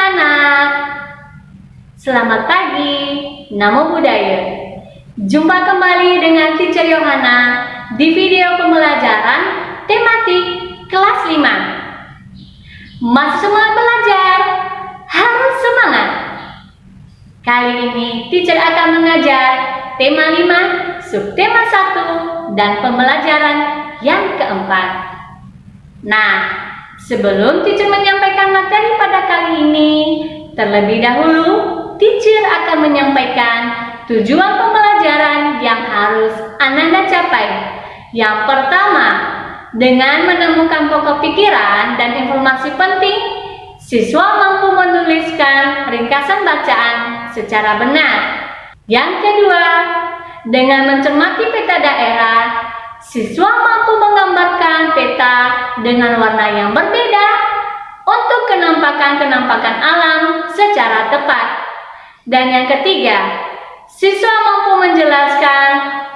anak-anak. Selamat pagi, Namo Buddhaya. Jumpa kembali dengan Teacher Yohana di video pembelajaran tematik kelas 5. Masih semangat belajar? Harus semangat. Kali ini Teacher akan mengajar tema 5, subtema 1, dan pembelajaran yang keempat. Nah, sebelum Teacher menyampaikan materi pada kali ini, terlebih dahulu Teacher akan menyampaikan tujuan pembelajaran yang harus Ananda capai. Yang pertama, dengan menemukan pokok pikiran dan informasi penting, siswa mampu menuliskan ringkasan bacaan secara benar. Yang kedua, dengan mencermati peta daerah, siswa mampu menggambarkan peta dengan warna yang berbeda untuk kenampakan-kenampakan alam secara tepat. Dan yang ketiga, siswa mampu menjelaskan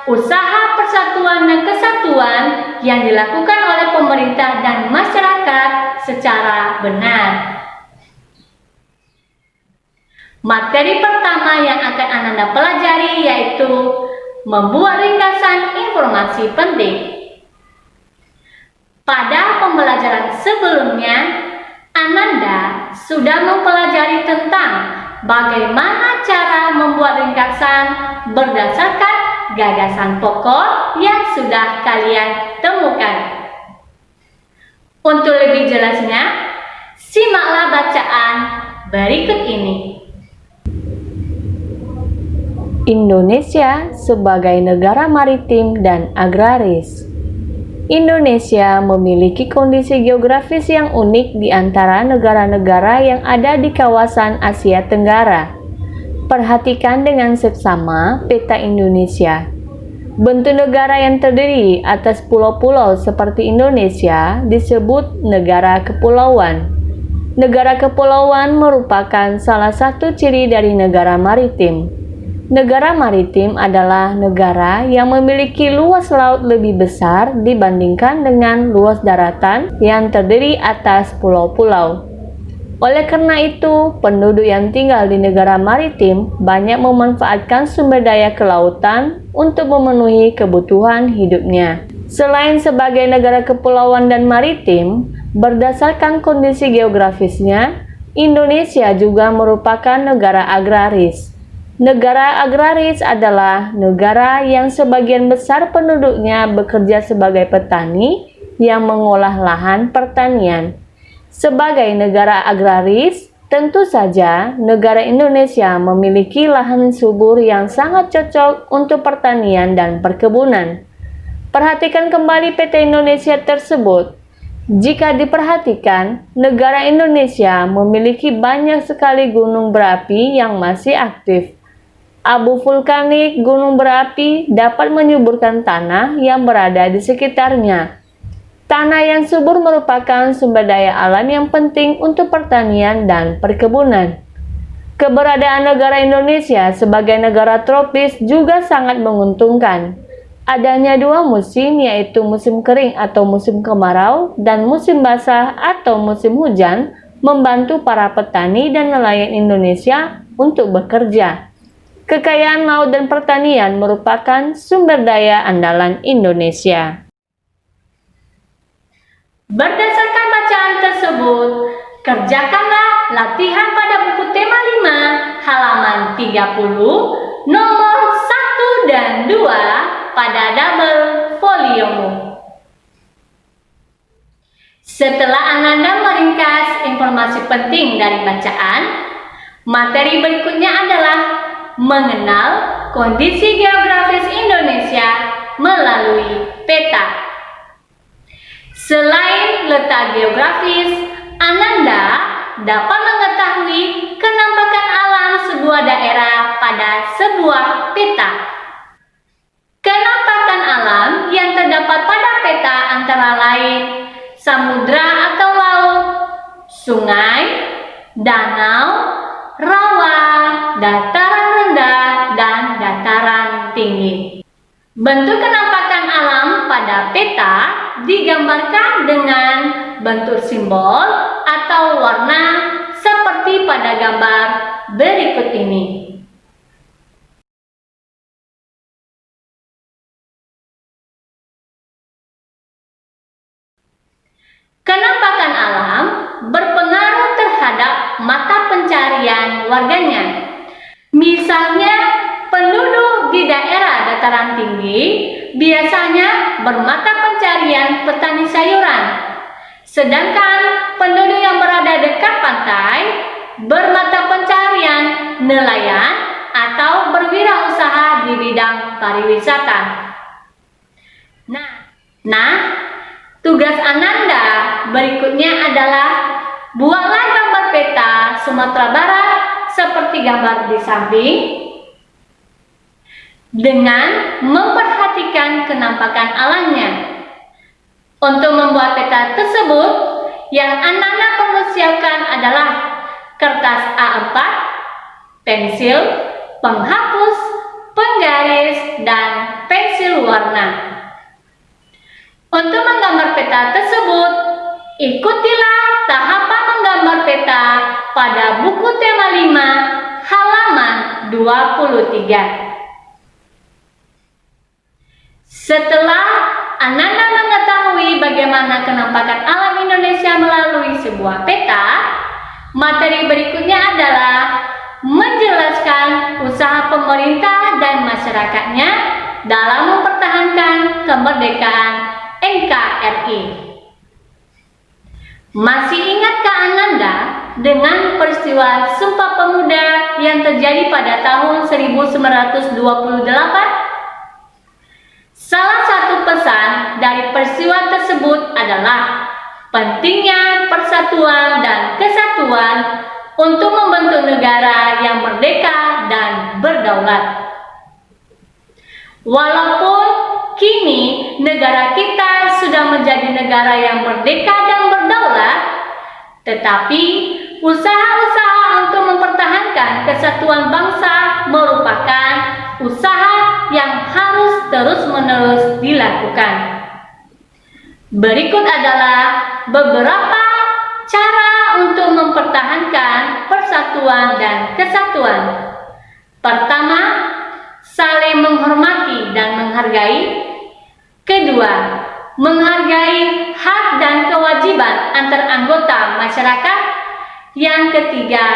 usaha persatuan dan kesatuan yang dilakukan oleh pemerintah dan masyarakat secara benar. Materi pertama yang akan Ananda pelajari yaitu membuat ringkasan informasi penting. Pada pembelajaran sebelumnya, Ananda sudah mempelajari tentang bagaimana cara membuat ringkasan berdasarkan gagasan pokok yang sudah kalian temukan. Untuk lebih jelasnya, simaklah bacaan berikut ini. Indonesia sebagai negara maritim dan agraris. Indonesia memiliki kondisi geografis yang unik di antara negara-negara yang ada di kawasan Asia Tenggara. Perhatikan dengan seksama peta Indonesia. Bentuk negara yang terdiri atas pulau-pulau seperti Indonesia disebut negara kepulauan. Negara kepulauan merupakan salah satu ciri dari negara maritim. Negara maritim adalah negara yang memiliki luas laut lebih besar dibandingkan dengan luas daratan yang terdiri atas pulau-pulau. Oleh karena itu, penduduk yang tinggal di negara maritim banyak memanfaatkan sumber daya kelautan untuk memenuhi kebutuhan hidupnya. Selain sebagai negara kepulauan dan maritim, berdasarkan kondisi geografisnya, Indonesia juga merupakan negara agraris. Negara agraris adalah negara yang sebagian besar penduduknya bekerja sebagai petani yang mengolah lahan pertanian. Sebagai negara agraris, tentu saja negara Indonesia memiliki lahan subur yang sangat cocok untuk pertanian dan perkebunan. Perhatikan kembali peta Indonesia tersebut. Jika diperhatikan, negara Indonesia memiliki banyak sekali gunung berapi yang masih aktif. Abu vulkanik gunung berapi dapat menyuburkan tanah yang berada di sekitarnya. Tanah yang subur merupakan sumber daya alam yang penting untuk pertanian dan perkebunan. Keberadaan negara Indonesia sebagai negara tropis juga sangat menguntungkan. Adanya dua musim, yaitu musim kering atau musim kemarau dan musim basah atau musim hujan, membantu para petani dan nelayan Indonesia untuk bekerja. Kekayaan laut dan pertanian merupakan sumber daya andalan Indonesia. Berdasarkan bacaan tersebut, kerjakanlah latihan pada buku tema 5 halaman 30 nomor 1 dan 2 pada double foliommu. Setelah Ananda meringkas informasi penting dari bacaan, materi berikutnya adalah mengenal kondisi geografis Indonesia melalui peta. Selain letak geografis, Ananda dapat mengetahui kenampakan alam sebuah daerah pada sebuah peta. Kenampakan alam yang terdapat pada peta antara lain samudra atau laut, sungai, danau, rawa, dataran rendah, dan dataran tinggi. Bentuk kenampakan alam pada peta digambarkan dengan bentuk simbol atau warna seperti seperti pada gambar berikut ini. Kenampakan alam berpengaruh terhadap mata pencarian warganya. Misalnya, penduduk di daerah dataran tinggi biasanya bermata pencarian petani sayuran, sedangkan penduduk yang berada dekat pantai bermata pencarian nelayan atau berwirausaha di bidang pariwisata. Nah, tugas Ananda berikutnya adalah buatlah gambar peta Sumatera Barat seperti gambar di samping dengan memperhatikan kenampakan alamnya. Untuk membuat peta tersebut, yang Ananda perlu siapkan adalah kertas A4, pensil, penghapus, penggaris, dan pensil warna. Untuk menggambar peta tersebut, ikutilah tahapan menggambar peta pada buku tema 5 halaman 23. Setelah Ananda mengetahui bagaimana kenampakan alam Indonesia melalui sebuah peta, materi berikutnya adalah menjelaskan usaha pemerintah dan masyarakatnya dalam mempertahankan kemerdekaan NKRI. Masih ingatkah Ananda dengan peristiwa Sumpah Pemuda yang terjadi pada tahun 1928? Salah satu pesan dari peristiwa tersebut adalah pentingnya persatuan dan kesatuan untuk membentuk negara yang merdeka dan berdaulat. Walaupun kini negara kita sudah menjadi negara yang merdeka dan berdaulat, tetapi usaha-usaha untuk mempertahankan kesatuan bangsa merupakan usaha yang harus terus-menerus dilakukan. Berikut adalah beberapa cara untuk mempertahankan persatuan dan kesatuan. Pertama, saling menghormati dan menghargai. Kedua, menghargai hak dan kewajiban antar anggota masyarakat. Yang ketiga,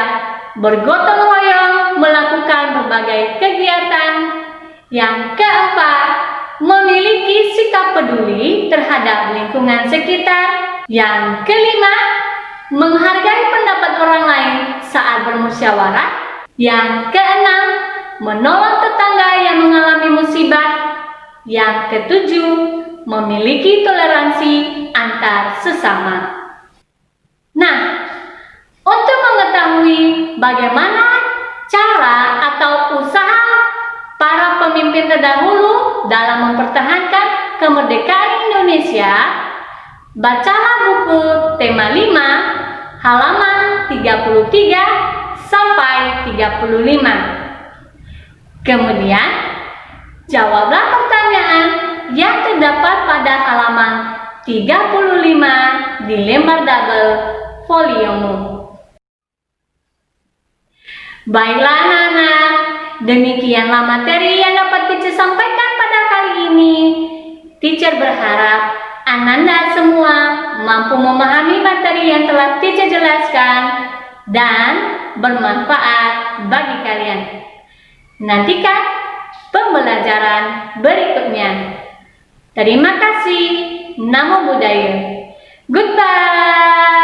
bergotong royong melakukan berbagai kegiatan. Yang keempat, memiliki sikap peduli terhadap lingkungan sekitar. Yang kelima, menghargai pendapat orang lain saat bermusyawarah. Yang keenam, menolong tetangga yang mengalami musibah. Yang ketujuh, memiliki toleransi antar sesama. Nah, untuk mengetahui bagaimana cara atau usaha para pemimpin terdahulu dalam mempertahankan kemerdekaan Indonesia, bacalah buku tema 5 halaman 33 sampai 35. Kemudian, jawablah pertanyaan yang terdapat pada halaman 35 di lembar double foliommu. Baiklah anak-anak, demikianlah materi yang dapat teacher sampaikan pada kali ini. Teacher berharap Ananda semua mampu memahami materi yang telah teacher jelaskan dan bermanfaat bagi kalian. Nantikan pembelajaran berikutnya. Terima kasih. Namo Buddhaya. Goodbye.